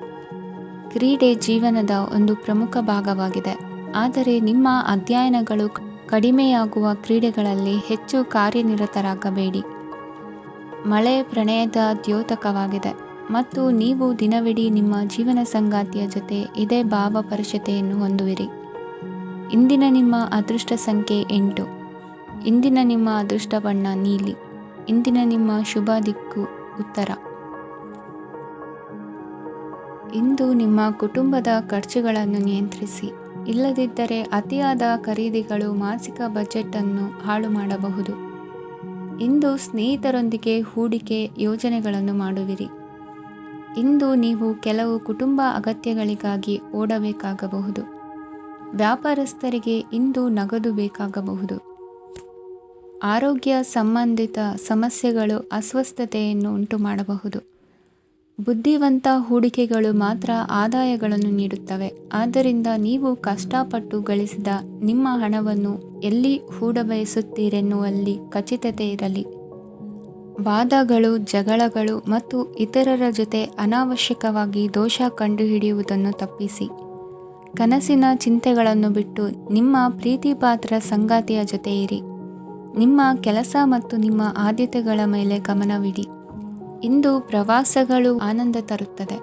ಕ್ರೀಡೆ ಜೀವನದ ಒಂದು ಪ್ರಮುಖ ಭಾಗವಾಗಿದೆ, ಆದರೆ ನಿಮ್ಮ ಅಧ್ಯಯನಗಳು ಕಡಿಮೆಯಾಗುವ ಕ್ರೀಡೆಗಳಲ್ಲಿ ಹೆಚ್ಚು ಕಾರ್ಯನಿರತರಾಗಬೇಡಿ. ಮಳೆ ಪ್ರಣಯದ ದ್ಯೋತಕವಾಗಿದೆ ಮತ್ತು ನೀವು ದಿನವಿಡೀ ನಿಮ್ಮ ಜೀವನ ಸಂಗಾತಿಯ ಜೊತೆ ಇದೇ ಭಾವಪರಿಷತೆಯನ್ನು ಹೊಂದುವಿರಿ. ಇಂದಿನ ನಿಮ್ಮ ಅದೃಷ್ಟ ಸಂಖ್ಯೆ 8. ಇಂದಿನ ನಿಮ್ಮ ಅದೃಷ್ಟ ಬಣ್ಣ ನೀಲಿ. ಇಂದಿನ ನಿಮ್ಮ ಶುಭ ದಿಕ್ಕು ಉತ್ತರ. ಇಂದು ನಿಮ್ಮ ಕುಟುಂಬದ ಖರ್ಚುಗಳನ್ನು ನಿಯಂತ್ರಿಸಿ. ಇಲ್ಲದಿದ್ದರೆ ಅತಿಯಾದ ಖರೀದಿಗಳು ಮಾಸಿಕ ಬಜೆಟನ್ನು ಹಾಳು ಮಾಡಬಹುದು. ಇಂದು ಸ್ನೇಹಿತರೊಂದಿಗೆ ಹೂಡಿಕೆ ಯೋಜನೆಗಳನ್ನು ಮಾಡುವಿರಿ. ಇಂದು ನೀವು ಕೆಲವು ಕುಟುಂಬ ಅಗತ್ಯಗಳಿಗಾಗಿ ಓಡಬೇಕಾಗಬಹುದು. ವ್ಯಾಪಾರಸ್ಥರಿಗೆ ಇಂದು ನಗದು ಬೇಕಾಗಬಹುದು. ಆರೋಗ್ಯ ಸಂಬಂಧಿತ ಸಮಸ್ಯೆಗಳು ಅಸ್ವಸ್ಥತೆಯನ್ನು ಉಂಟುಮಾಡಬಹುದು. ಬುದ್ಧಿವಂತ ಹೂಡಿಕೆಗಳು ಮಾತ್ರ ಆದಾಯಗಳನ್ನು ನೀಡುತ್ತವೆ. ಆದ್ದರಿಂದ ನೀವು ಕಷ್ಟಪಟ್ಟು ಗಳಿಸಿದ ನಿಮ್ಮ ಹಣವನ್ನು ಎಲ್ಲಿ ಹೂಡಬಯಸುತ್ತೀರೆನ್ನುವಲ್ಲಿ ಖಚಿತತೆ ಇರಲಿ. ವಾದಗಳು, ಜಗಳಗಳು ಮತ್ತು ಇತರರ ಜೊತೆ ಅನಾವಶ್ಯಕವಾಗಿ ದೋಷ ಕಂಡುಹಿಡಿಯುವುದನ್ನು ತಪ್ಪಿಸಿ. ಕನಸಿನ ಚಿಂತೆಗಳನ್ನು ಬಿಟ್ಟು ನಿಮ್ಮ ಪ್ರೀತಿಪಾತ್ರ ಸಂಗಾತಿಯ ಜೊತೆ ಇರಿ. ನಿಮ್ಮ ಕೆಲಸ ಮತ್ತು ನಿಮ್ಮ ಆದ್ಯತೆಗಳ ಮೇಲೆ ಗಮನವಿಡಿ. ಇಂದು ಪ್ರವಾಸಗಳು ಆನಂದ ತರುತ್ತದೆ.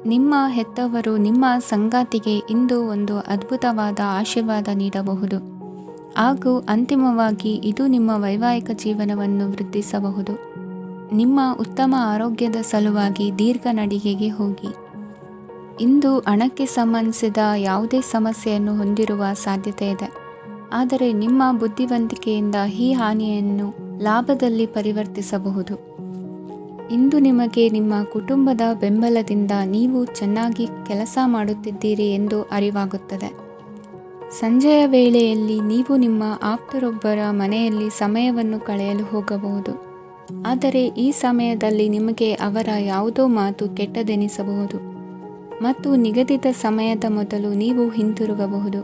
ನಿಮ್ಮ ಹೆತ್ತವರು ನಿಮ್ಮ ಸಂಗಾತಿಗೆ ಇಂದು ಒಂದು ಅದ್ಭುತವಾದ ಆಶೀರ್ವಾದ ನೀಡಬಹುದು ಹಾಗೂ ಅಂತಿಮವಾಗಿ ಇದು ನಿಮ್ಮ ವೈವಾಹಿಕ ಜೀವನವನ್ನು ವೃದ್ಧಿಸಬಹುದು. ನಿಮ್ಮ ಉತ್ತಮ ಆರೋಗ್ಯದ ಸಲುವಾಗಿ ದೀರ್ಘ ನಡಿಗೆಗೆ ಹೋಗಿ. ಇಂದು ಹಣಕ್ಕೆ ಸಂಬಂಧಿಸಿದ ಯಾವುದೇ ಸಮಸ್ಯೆಯನ್ನು ಹೊಂದಿರುವ ಸಾಧ್ಯತೆ ಇದೆ. ಆದರೆ ನಿಮ್ಮ ಬುದ್ಧಿವಂತಿಕೆಯಿಂದ ಈ ಹಾನಿಯನ್ನು ಲಾಭದಲ್ಲಿ ಪರಿವರ್ತಿಸಬಹುದು. ಇಂದು ನಿಮಗೆ ನಿಮ್ಮ ಕುಟುಂಬದ ಬೆಂಬಲದಿಂದ ನೀವು ಚೆನ್ನಾಗಿ ಕೆಲಸ ಮಾಡುತ್ತಿದ್ದೀರಿ ಎಂದು ಅರಿವಾಗುತ್ತದೆ. ಸಂಜೆಯ ವೇಳೆಯಲ್ಲಿ ನೀವು ನಿಮ್ಮ ಆಪ್ತರೊಬ್ಬರ ಮನೆಯಲ್ಲಿ ಸಮಯವನ್ನು ಕಳೆಯಲು ಹೋಗಬಹುದು. ಆದರೆ ಈ ಸಮಯದಲ್ಲಿ ನಿಮಗೆ ಅವರ ಯಾವುದೋ ಮಾತು ಕೆಟ್ಟದೆನಿಸಬಹುದು ಮತ್ತು ನಿಗದಿತ ಸಮಯದ ಮೊದಲು ನೀವು ಹಿಂತಿರುಗಬಹುದು.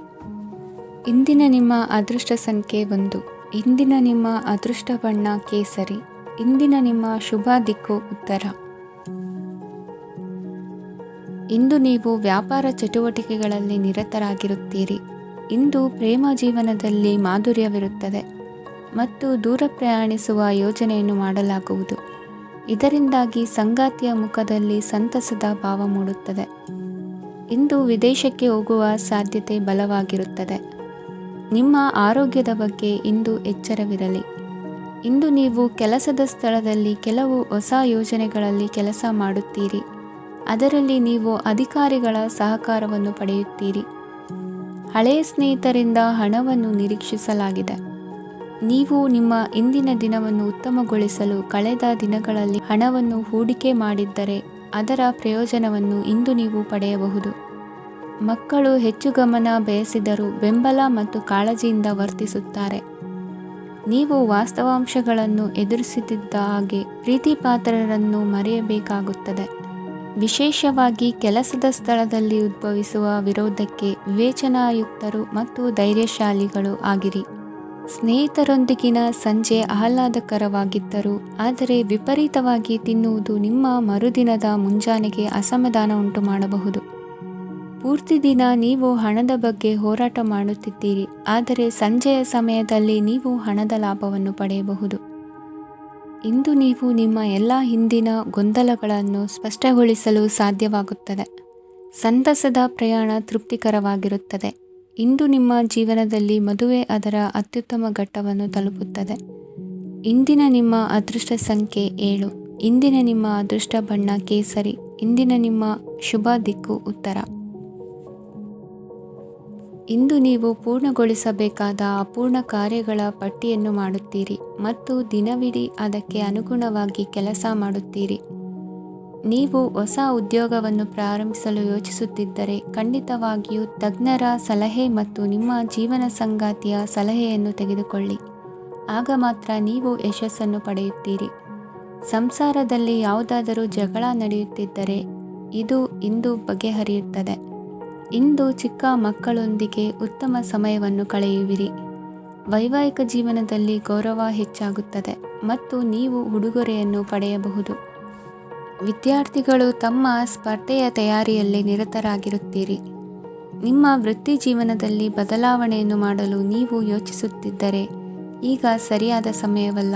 ಇಂದಿನ ನಿಮ್ಮ ಅದೃಷ್ಟ ಸಂಖ್ಯೆ 1. ಇಂದಿನ ನಿಮ್ಮ ಅದೃಷ್ಟ ಬಣ್ಣ ಕೇಸರಿ. ಇಂದಿನ ನಿಮ್ಮ ಶುಭ ದಿಕ್ಕು ಉತ್ತರ. ಇಂದು ನೀವು ವ್ಯಾಪಾರ ಚಟುವಟಿಕೆಗಳಲ್ಲಿ ನಿರತರಾಗಿರುತ್ತೀರಿ. ಇಂದು ಪ್ರೇಮ ಜೀವನದಲ್ಲಿ ಮಾಧುರ್ಯವಿರುತ್ತದೆ ಮತ್ತು ದೂರ ಪ್ರಯಾಣಿಸುವ ಯೋಜನೆಯನ್ನು ಮಾಡಲಾಗುವುದು. ಇದರಿಂದಾಗಿ ಸಂಗಾತಿಯ ಮುಖದಲ್ಲಿ ಸಂತಸದ ಭಾವ ಮೂಡುತ್ತದೆ. ಇಂದು ವಿದೇಶಕ್ಕೆ ಹೋಗುವ ಸಾಧ್ಯತೆ ಬಲವಾಗಿರುತ್ತದೆ. ನಿಮ್ಮ ಆರೋಗ್ಯದ ಬಗ್ಗೆ ಇಂದು ಎಚ್ಚರವಿರಲಿ. ಇಂದು ನೀವು ಕೆಲಸದ ಸ್ಥಳದಲ್ಲಿ ಕೆಲವು ಹೊಸ ಯೋಜನೆಗಳಲ್ಲಿ ಕೆಲಸ ಮಾಡುತ್ತೀರಿ. ಅದರಲ್ಲಿ ನೀವು ಅಧಿಕಾರಿಗಳ ಸಹಕಾರವನ್ನು ಪಡೆಯುತ್ತೀರಿ. ಹಳೆಯ ಸ್ನೇಹಿತರಿಂದ ಹಣವನ್ನು ನಿರೀಕ್ಷಿಸಲಾಗಿದೆ. ನೀವು ನಿಮ್ಮ ಇಂದಿನ ದಿನವನ್ನು ಉತ್ತಮಗೊಳಿಸಲು ಕಳೆದ ದಿನಗಳಲ್ಲಿ ಹಣವನ್ನು ಹೂಡಿಕೆ ಮಾಡಿದ್ದರೆ ಅದರ ಪ್ರಯೋಜನವನ್ನು ಇಂದು ನೀವು ಪಡೆಯಬಹುದು. ಮಕ್ಕಳು ಹೆಚ್ಚು ಗಮನ ಬಯಸಿದರೂ ಬೆಂಬಲ ಮತ್ತು ಕಾಳಜಿಯಿಂದ ವರ್ತಿಸುತ್ತಾರೆ. ನೀವು ವಾಸ್ತವಾಂಶಗಳನ್ನು ಎದುರಿಸುತ್ತಿದ್ದ ಹಾಗೆ ಪ್ರೀತಿಪಾತ್ರರನ್ನು ಮರೆಯಬೇಕಾಗುತ್ತದೆ. ವಿಶೇಷವಾಗಿ ಕೆಲಸದ ಸ್ಥಳದಲ್ಲಿ ಉದ್ಭವಿಸುವ ವಿರೋಧಕ್ಕೆ ವಿವೇಚನಾಯುಕ್ತರು ಮತ್ತು ಧೈರ್ಯಶಾಲಿಗಳು ಆಗಿರಿ. ಸ್ನೇಹಿತರೊಂದಿಗಿನ ಸಂಜೆ ಆಹ್ಲಾದಕರವಾಗಿದ್ದರೂ ಆದರೆ ವಿಪರೀತವಾಗಿ ತಿನ್ನುವುದು ನಿಮ್ಮ ಮರುದಿನದ ಮುಂಜಾನೆಗೆ ಅಸಮಾಧಾನ ಉಂಟು ಮಾಡಬಹುದು. ಪೂರ್ತಿ ದಿನ ನೀವು ಹಣದ ಬಗ್ಗೆ ಹೋರಾಟ ಮಾಡುತ್ತಿದ್ದೀರಿ. ಆದರೆ ಸಂಜೆಯ ಸಮಯದಲ್ಲಿ ನೀವು ಹಣದ ಲಾಭವನ್ನು ಪಡೆಯಬಹುದು. ಇಂದು ನೀವು ನಿಮ್ಮ ಎಲ್ಲ ಹಿಂದಿನ ಗೊಂದಲಗಳನ್ನು ಸ್ಪಷ್ಟಗೊಳಿಸಲು ಸಾಧ್ಯವಾಗುತ್ತದೆ. ಸಂತಸದ ಪ್ರಯಾಣ ತೃಪ್ತಿಕರವಾಗಿರುತ್ತದೆ. ಇಂದು ನಿಮ್ಮ ಜೀವನದಲ್ಲಿ ಮದುವೆ ಅದರ ಅತ್ಯುತ್ತಮ ಘಟ್ಟವನ್ನು ತಲುಪುತ್ತದೆ. ಇಂದಿನ ನಿಮ್ಮ ಅದೃಷ್ಟ ಸಂಖ್ಯೆ 7. ಇಂದಿನ ನಿಮ್ಮ ಅದೃಷ್ಟ ಬಣ್ಣ ಕೇಸರಿ. ಇಂದಿನ ನಿಮ್ಮ ಶುಭ ದಿಕ್ಕು ಉತ್ತರ. ಇಂದು ನೀವು ಪೂರ್ಣಗೊಳಿಸಬೇಕಾದ ಅಪೂರ್ಣ ಕಾರ್ಯಗಳ ಪಟ್ಟಿಯನ್ನು ಮಾಡುತ್ತೀರಿ ಮತ್ತು ದಿನವಿಡೀ ಅದಕ್ಕೆ ಅನುಗುಣವಾಗಿ ಕೆಲಸ ಮಾಡುತ್ತೀರಿ. ನೀವು ಹೊಸ ಉದ್ಯೋಗವನ್ನು ಪ್ರಾರಂಭಿಸಲು ಯೋಚಿಸುತ್ತಿದ್ದರೆ ಖಂಡಿತವಾಗಿಯೂ ತಜ್ಞರ ಸಲಹೆ ಮತ್ತು ನಿಮ್ಮ ಜೀವನ ಸಂಗಾತಿಯ ಸಲಹೆಯನ್ನು ತೆಗೆದುಕೊಳ್ಳಿ. ಆಗ ಮಾತ್ರ ನೀವು ಯಶಸ್ಸನ್ನು ಪಡೆಯುತ್ತೀರಿ. ಸಂಸಾರದಲ್ಲಿ ಯಾವುದಾದರೂ ಜಗಳ ನಡೆಯುತ್ತಿದ್ದರೆ ಇದು ಇಂದು ಬಗೆಹರಿಯುತ್ತದೆ. ಇಂದು ಚಿಕ್ಕ ಮಕ್ಕಳೊಂದಿಗೆ ಉತ್ತಮ ಸಮಯವನ್ನು ಕಳೆಯುವಿರಿ. ವೈವಾಹಿಕ ಜೀವನದಲ್ಲಿ ಗೌರವ ಹೆಚ್ಚಾಗುತ್ತದೆ ಮತ್ತು ನೀವು ಉಡುಗೊರೆಯನ್ನು ಪಡೆಯಬಹುದು. ವಿದ್ಯಾರ್ಥಿಗಳು ತಮ್ಮ ಸ್ಪರ್ಧೆಯ ತಯಾರಿಯಲ್ಲಿ ನಿರತರಾಗಿರುತ್ತೀರಿ. ನಿಮ್ಮ ವೃತ್ತಿ ಜೀವನದಲ್ಲಿ ಬದಲಾವಣೆಯನ್ನು ಮಾಡಲು ನೀವು ಯೋಚಿಸುತ್ತಿದ್ದರೆ ಈಗ ಸರಿಯಾದ ಸಮಯವಲ್ಲ.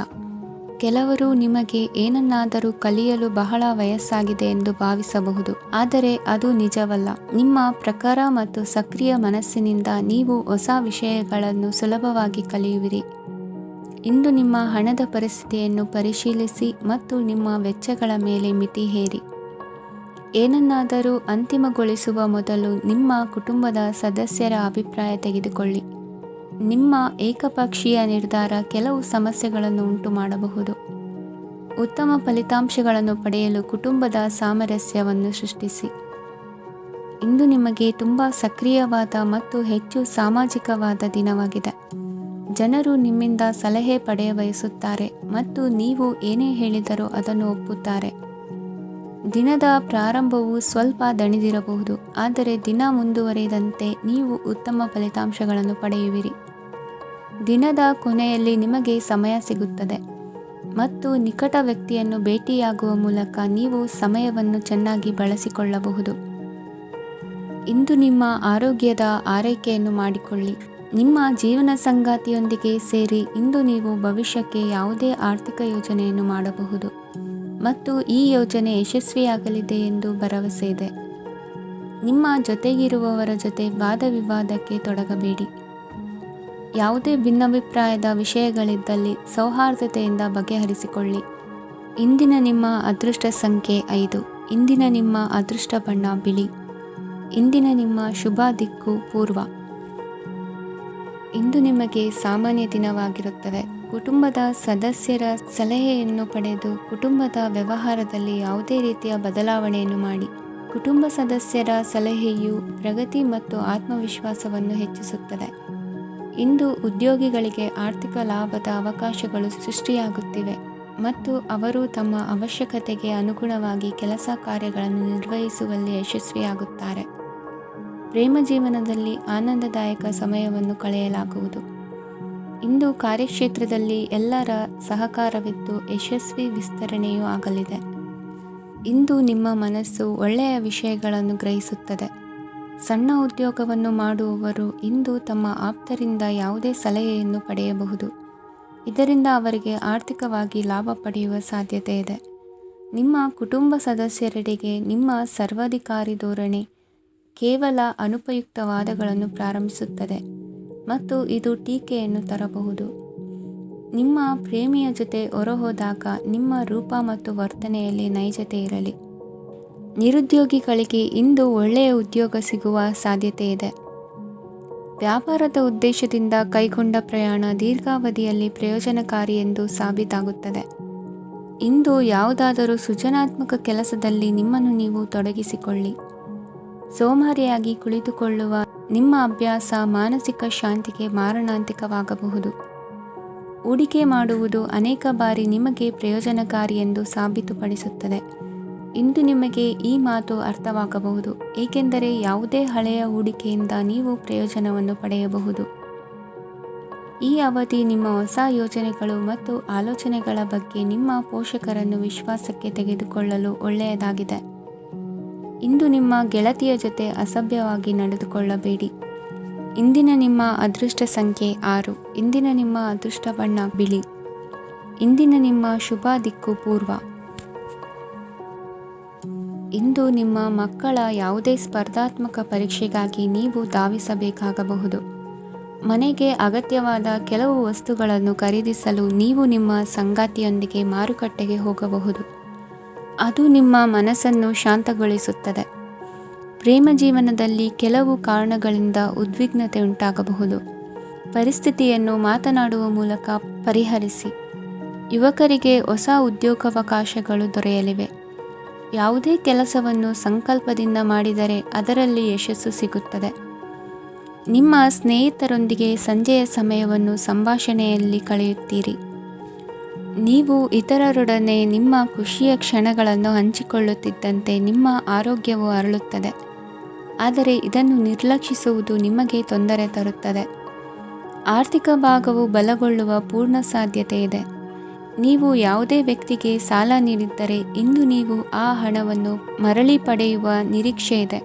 ಕೆಲವರು ನಿಮಗೆ ಏನನ್ನಾದರೂ ಕಲಿಯಲು ಬಹಳ ವಯಸ್ಸಾಗಿದೆ ಎಂದು ಭಾವಿಸಬಹುದು, ಆದರೆ ಅದು ನಿಜವಲ್ಲ. ನಿಮ್ಮ ಪ್ರಖರ ಮತ್ತು ಸಕ್ರಿಯ ಮನಸ್ಸಿನಿಂದ ನೀವು ಹೊಸ ವಿಷಯಗಳನ್ನು ಸುಲಭವಾಗಿ ಕಲಿಯುವಿರಿ. ಇಂದು ನಿಮ್ಮ ಹಣದ ಪರಿಸ್ಥಿತಿಯನ್ನು ಪರಿಶೀಲಿಸಿ ಮತ್ತು ನಿಮ್ಮ ವೆಚ್ಚಗಳ ಮೇಲೆ ಮಿತಿ ಹೇರಿ. ಏನನ್ನಾದರೂ ಅಂತಿಮಗೊಳಿಸುವ ಮೊದಲು ನಿಮ್ಮ ಕುಟುಂಬದ ಸದಸ್ಯರ ಅಭಿಪ್ರಾಯ ತೆಗೆದುಕೊಳ್ಳಿ. ನಿಮ್ಮ ಏಕಪಕ್ಷೀಯ ನಿರ್ಧಾರ ಕೆಲವು ಸಮಸ್ಯೆಗಳನ್ನು ಉಂಟು ಮಾಡಬಹುದು. ಉತ್ತಮ ಫಲಿತಾಂಶಗಳನ್ನು ಪಡೆಯಲು ಕುಟುಂಬದ ಸಾಮರಸ್ಯವನ್ನು ಸೃಷ್ಟಿಸಿ. ಇಂದು ನಿಮಗೆ ತುಂಬ ಸಕ್ರಿಯವಾದ ಮತ್ತು ಹೆಚ್ಚು ಸಾಮಾಜಿಕವಾದ ದಿನವಾಗಿದೆ. ಜನರು ನಿಮ್ಮಿಂದ ಸಲಹೆ ಪಡೆಯ ಬಯಸುತ್ತಾರೆ ಮತ್ತು ನೀವು ಏನೇ ಹೇಳಿದರೂ ಅದನ್ನು ಒಪ್ಪುತ್ತಾರೆ. ದಿನದ ಪ್ರಾರಂಭವು ಸ್ವಲ್ಪ ದಣಿದಿರಬಹುದು, ಆದರೆ ದಿನ ಮುಂದುವರಿದಂತೆ ನೀವು ಉತ್ತಮ ಫಲಿತಾಂಶಗಳನ್ನು ಪಡೆಯುವಿರಿ. ದಿನದ ಕೊನೆಯಲ್ಲಿ ನಿಮಗೆ ಸಮಯ ಸಿಗುತ್ತದೆ ಮತ್ತು ನಿಕಟ ವ್ಯಕ್ತಿಯನ್ನು ಭೇಟಿಯಾಗುವ ಮೂಲಕ ನೀವು ಸಮಯವನ್ನು ಚೆನ್ನಾಗಿ ಬಳಸಿಕೊಳ್ಳಬಹುದು. ಇಂದು ನಿಮ್ಮ ಆರೋಗ್ಯದ ಆರೈಕೆಯನ್ನು ಮಾಡಿಕೊಳ್ಳಿ. ನಿಮ್ಮ ಜೀವನ ಸಂಗಾತಿಯೊಂದಿಗೆ ಸೇರಿ ಇಂದು ನೀವು ಭವಿಷ್ಯಕ್ಕೆ ಯಾವುದೇ ಆರ್ಥಿಕ ಯೋಜನೆಯನ್ನು ಮಾಡಬಹುದು ಮತ್ತು ಈ ಯೋಜನೆ ಯಶಸ್ವಿಯಾಗಲಿದೆ ಎಂದು ಭರವಸೆ ಇದೆ. ನಿಮ್ಮ ಜೊತೆಗಿರುವವರ ಜೊತೆ ವಾದ ವಿವಾದಕ್ಕೆ ತೊಡಗಬೇಡಿ. ಯಾವುದೇ ಭಿನ್ನಾಭಿಪ್ರಾಯದ ವಿಷಯಗಳಿದ್ದಲ್ಲಿ ಸೌಹಾರ್ದತೆಯಿಂದ ಬಗೆಹರಿಸಿಕೊಳ್ಳಿ. ಇಂದಿನ ನಿಮ್ಮ ಅದೃಷ್ಟ ಸಂಖ್ಯೆ 5. ಇಂದಿನ ನಿಮ್ಮ ಅದೃಷ್ಟ ಬಣ್ಣ ಬಿಳಿ. ಇಂದಿನ ನಿಮ್ಮ ಶುಭ ದಿಕ್ಕು ಪೂರ್ವ. ಇಂದು ನಿಮಗೆ ಸಾಮಾನ್ಯ ದಿನವಾಗಿರುತ್ತದೆ. ಕುಟುಂಬದ ಸದಸ್ಯರ ಸಲಹೆಯನ್ನು ಪಡೆದು ಕುಟುಂಬದ ವ್ಯವಹಾರದಲ್ಲಿ ಯಾವುದೇ ರೀತಿಯ ಬದಲಾವಣೆಯನ್ನು ಮಾಡಿ. ಕುಟುಂಬ ಸದಸ್ಯರ ಸಲಹೆಯು ಪ್ರಗತಿ ಮತ್ತು ಆತ್ಮವಿಶ್ವಾಸವನ್ನು ಹೆಚ್ಚಿಸುತ್ತದೆ. ಇಂದು ಉದ್ಯೋಗಿಗಳಿಗೆ ಆರ್ಥಿಕ ಲಾಭದ ಅವಕಾಶಗಳು ಸೃಷ್ಟಿಯಾಗುತ್ತಿವೆ ಮತ್ತು ಅವರು ತಮ್ಮ ಅವಶ್ಯಕತೆಗೆ ಅನುಗುಣವಾಗಿ ಕೆಲಸ ಕಾರ್ಯಗಳನ್ನು ನಿರ್ವಹಿಸುವಲ್ಲಿ ಯಶಸ್ವಿಯಾಗುತ್ತಾರೆ. ಪ್ರೇಮ ಜೀವನದಲ್ಲಿ ಆನಂದದಾಯಕ ಸಮಯವನ್ನು ಕಳೆಯಲಾಗುವುದು. ಇಂದು ಕಾರ್ಯಕ್ಷೇತ್ರದಲ್ಲಿ ಎಲ್ಲರ ಸಹಕಾರವಿದ್ದು ಯಶಸ್ವಿ ವಿಸ್ತರಣೆಯೂ ಆಗಲಿದೆ. ಇಂದು ನಿಮ್ಮ ಮನಸ್ಸು ಒಳ್ಳೆಯ ವಿಷಯಗಳನ್ನು ಗ್ರಹಿಸುತ್ತದೆ. ಸಣ್ಣ ಉದ್ಯೋಗವನ್ನು ಮಾಡುವವರು ಇಂದು ತಮ್ಮ ಆಪ್ತರಿಂದ ಯಾವುದೇ ಸಲಹೆಯನ್ನು ಪಡೆಯಬಹುದು. ಇದರಿಂದ ಅವರಿಗೆ ಆರ್ಥಿಕವಾಗಿ ಲಾಭ ಪಡೆಯುವ ಸಾಧ್ಯತೆ ಇದೆ. ನಿಮ್ಮ ಕುಟುಂಬ ಸದಸ್ಯರೆಡೆಗೆ ನಿಮ್ಮ ಸರ್ವಾಧಿಕಾರಿ ಧೋರಣೆ ಕೇವಲ ಅನುಪಯುಕ್ತ ವಾದಗಳನ್ನು ಪ್ರಾರಂಭಿಸುತ್ತದೆ ಮತ್ತು ಇದು ಟೀಕೆಯನ್ನು ತರಬಹುದು. ನಿಮ್ಮ ಪ್ರೇಮಿಯ ಜೊತೆ ಹೊರಹೋದಾಗ ನಿಮ್ಮ ರೂಪ ಮತ್ತು ವರ್ತನೆಯಲ್ಲಿ ನೈಜತೆ ಇರಲಿ. ನಿರುದ್ಯೋಗಿಗಳಿಗೆ ಇಂದು ಒಳ್ಳೆಯ ಉದ್ಯೋಗ ಸಿಗುವ ಸಾಧ್ಯತೆ ಇದೆ. ವ್ಯಾಪಾರದ ಉದ್ದೇಶದಿಂದ ಕೈಗೊಂಡ ಪ್ರಯಾಣ ದೀರ್ಘಾವಧಿಯಲ್ಲಿ ಪ್ರಯೋಜನಕಾರಿ ಎಂದು ಸಾಬೀತಾಗುತ್ತದೆ. ಇಂದು ಯಾವುದಾದರೂ ಸೃಜನಾತ್ಮಕ ಕೆಲಸದಲ್ಲಿ ನಿಮ್ಮನ್ನು ನೀವು ತೊಡಗಿಸಿಕೊಳ್ಳಿ. ಸೋಮಾರಿಯಾಗಿ ಕುಳಿತುಕೊಳ್ಳುವ ನಿಮ್ಮ ಅಭ್ಯಾಸ ಮಾನಸಿಕ ಶಾಂತಿಗೆ ಮಾರಣಾಂತಿಕವಾಗಬಹುದು. ಹೂಡಿಕೆ ಮಾಡುವುದು ಅನೇಕ ಬಾರಿ ನಿಮಗೆ ಪ್ರಯೋಜನಕಾರಿ ಎಂದು ಸಾಬೀತುಪಡಿಸುತ್ತದೆ. ಇಂದು ನಿಮಗೆ ಈ ಮಾತು ಅರ್ಥವಾಗಬಹುದು, ಏಕೆಂದರೆ ಯಾವುದೇ ಹಳೆಯ ಹೂಡಿಕೆಯಿಂದ ನೀವು ಪ್ರಯೋಜನವನ್ನು ಪಡೆಯಬಹುದು. ಈ ಅವಧಿ ನಿಮ್ಮ ಹೊಸ ಯೋಜನೆಗಳು ಮತ್ತು ಆಲೋಚನೆಗಳ ಬಗ್ಗೆ ನಿಮ್ಮ ಪೋಷಕರನ್ನು ವಿಶ್ವಾಸಕ್ಕೆ ತೆಗೆದುಕೊಳ್ಳಲು ಒಳ್ಳೆಯದಾಗಿದೆ. ಇಂದು ನಿಮ್ಮ ಗೆಳತಿಯ ಜೊತೆ ಅಸಭ್ಯವಾಗಿ ನಡೆದುಕೊಳ್ಳಬೇಡಿ. ಇಂದಿನ ನಿಮ್ಮ ಅದೃಷ್ಟ ಸಂಖ್ಯೆ 6. ಇಂದಿನ ನಿಮ್ಮ ಅದೃಷ್ಟ ಬಣ್ಣ ಬಿಳಿ. ಇಂದಿನ ನಿಮ್ಮ ಶುಭ ದಿಕ್ಕು ಪೂರ್ವ. ಇಂದು ನಿಮ್ಮ ಮಕ್ಕಳ ಯಾವುದೇ ಸ್ಪರ್ಧಾತ್ಮಕ ಪರೀಕ್ಷೆಗಾಗಿ ನೀವು ಧಾವಿಸಬೇಕಾಗಬಹುದು. ಮನೆಗೆ ಅಗತ್ಯವಾದ ಕೆಲವು ವಸ್ತುಗಳನ್ನು ಖರೀದಿಸಲು ನೀವು ನಿಮ್ಮ ಸಂಗಾತಿಯೊಂದಿಗೆ ಮಾರುಕಟ್ಟೆಗೆ ಹೋಗಬಹುದು. ಅದು ನಿಮ್ಮ ಮನಸ್ಸನ್ನು ಶಾಂತಗೊಳಿಸುತ್ತದೆ. ಪ್ರೇಮ ಜೀವನದಲ್ಲಿ ಕೆಲವು ಕಾರಣಗಳಿಂದ ಉದ್ವಿಗ್ನತೆ ಉಂಟಾಗಬಹುದು. ಪರಿಸ್ಥಿತಿಯನ್ನು ಮಾತನಾಡುವ ಮೂಲಕ ಪರಿಹರಿಸಿ. ಯುವಕರಿಗೆ ಹೊಸ ಉದ್ಯೋಗಾವಕಾಶಗಳು ದೊರೆಯಲಿವೆ. ಯಾವುದೇ ಕೆಲಸವನ್ನು ಸಂಕಲ್ಪದಿಂದ ಮಾಡಿದರೆ ಅದರಲ್ಲಿ ಯಶಸ್ಸು ಸಿಗುತ್ತದೆ. ನಿಮ್ಮ ಸ್ನೇಹಿತರೊಂದಿಗೆ ಸಂಜೆಯ ಸಮಯವನ್ನು ಸಂಭಾಷಣೆಯಲ್ಲಿ ಕಳೆಯುತ್ತೀರಿ. ನೀವು ಇತರರೊಡನೆ ನಿಮ್ಮ ಖುಷಿಯ ಕ್ಷಣಗಳನ್ನು ಹಂಚಿಕೊಳ್ಳುತ್ತಿದ್ದಂತೆ ನಿಮ್ಮ ಆರೋಗ್ಯವು ಅರಳುತ್ತದೆ. ಆದರೆ ಇದನ್ನು ನಿರ್ಲಕ್ಷಿಸುವುದು ನಿಮಗೆ ತೊಂದರೆ ತರುತ್ತದೆ. ಆರ್ಥಿಕ ಭಾಗವು ಬಲಗೊಳ್ಳುವ ಪೂರ್ಣ ಸಾಧ್ಯತೆ ಇದೆ. ನೀವು ಯಾವುದೇ ವ್ಯಕ್ತಿಗೆ ಸಾಲ ನೀಡಿದ್ದರೆ ಇಂದು ನೀವು ಆ ಹಣವನ್ನು ಮರಳಿ ಪಡೆಯುವ ನಿರೀಕ್ಷೆ ಇದೆ.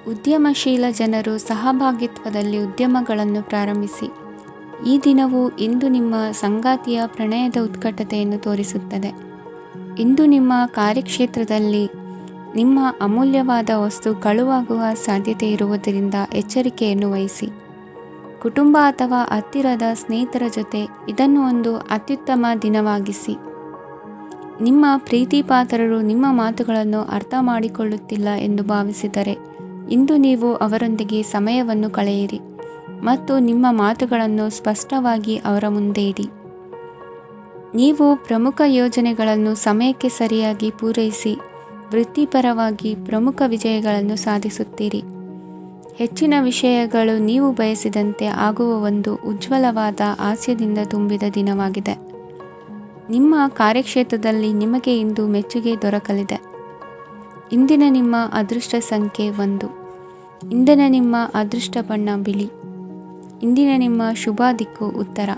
ಉದ್ಯಮಶೀಲ ಜನರು ಸಹಭಾಗಿತ್ವದಲ್ಲಿ ಉದ್ಯಮಗಳನ್ನು ಪ್ರಾರಂಭಿಸಿ. ಈ ದಿನವು ಇಂದು ನಿಮ್ಮ ಸಂಗಾತಿಯ ಪ್ರಣಯದ ಉತ್ಕಟತೆಯನ್ನು ತೋರಿಸುತ್ತದೆ. ಇಂದು ನಿಮ್ಮ ಕಾರ್ಯಕ್ಷೇತ್ರದಲ್ಲಿ ನಿಮ್ಮ ಅಮೂಲ್ಯವಾದ ವಸ್ತು ಕಳುವಾಗುವ ಸಾಧ್ಯತೆ ಇರುವುದರಿಂದ ಎಚ್ಚರಿಕೆಯನ್ನು ವಹಿಸಿ. ಕುಟುಂಬ ಅಥವಾ ಹತ್ತಿರದ ಸ್ನೇಹಿತರ ಜೊತೆ ಇದನ್ನು ಒಂದು ಅತ್ಯುತ್ತಮ ದಿನವಾಗಿಸಿ. ನಿಮ್ಮ ಪ್ರೀತಿಪಾತ್ರರು ನಿಮ್ಮ ಮಾತುಗಳನ್ನು ಅರ್ಥ ಮಾಡಿಕೊಳ್ಳುತ್ತಿಲ್ಲ ಎಂದು ಭಾವಿಸಿದರೆ ಇಂದು ನೀವು ಅವರೊಂದಿಗೆ ಸಮಯವನ್ನು ಕಳೆಯಿರಿ ಮತ್ತು ನಿಮ್ಮ ಮಾತುಗಳನ್ನು ಸ್ಪಷ್ಟವಾಗಿ ಅವರ ಮುಂದೆ ಇಡಿ. ನೀವು ಪ್ರಮುಖ ಯೋಜನೆಗಳನ್ನು ಸಮಯಕ್ಕೆ ಸರಿಯಾಗಿ ಪೂರೈಸಿ ವೃತ್ತಿಪರವಾಗಿ ಪ್ರಮುಖ ವಿಜಯಗಳನ್ನು ಸಾಧಿಸುತ್ತೀರಿ. ಹೆಚ್ಚಿನ ವಿಷಯಗಳು ನೀವು ಬಯಸಿದಂತೆ ಆಗುವ ಒಂದು ಉಜ್ವಲವಾದ ಹಾಸ್ಯದಿಂದ ತುಂಬಿದ ದಿನವಾಗಿದೆ. ನಿಮ್ಮ ಕಾರ್ಯಕ್ಷೇತ್ರದಲ್ಲಿ ನಿಮಗೆ ಇಂದು ಮೆಚ್ಚುಗೆ ದೊರಕಲಿದೆ. ಇಂದಿನ ನಿಮ್ಮ ಅದೃಷ್ಟ ಸಂಖ್ಯೆ 1. ಇಂದಿನ ನಿಮ್ಮ ಅದೃಷ್ಟ ಬಣ್ಣ ಬಿಳಿ. ಇಂದಿನ ನಿಮ್ಮ ಶುಭ ದಿಕ್ಕು ಉತ್ತರ.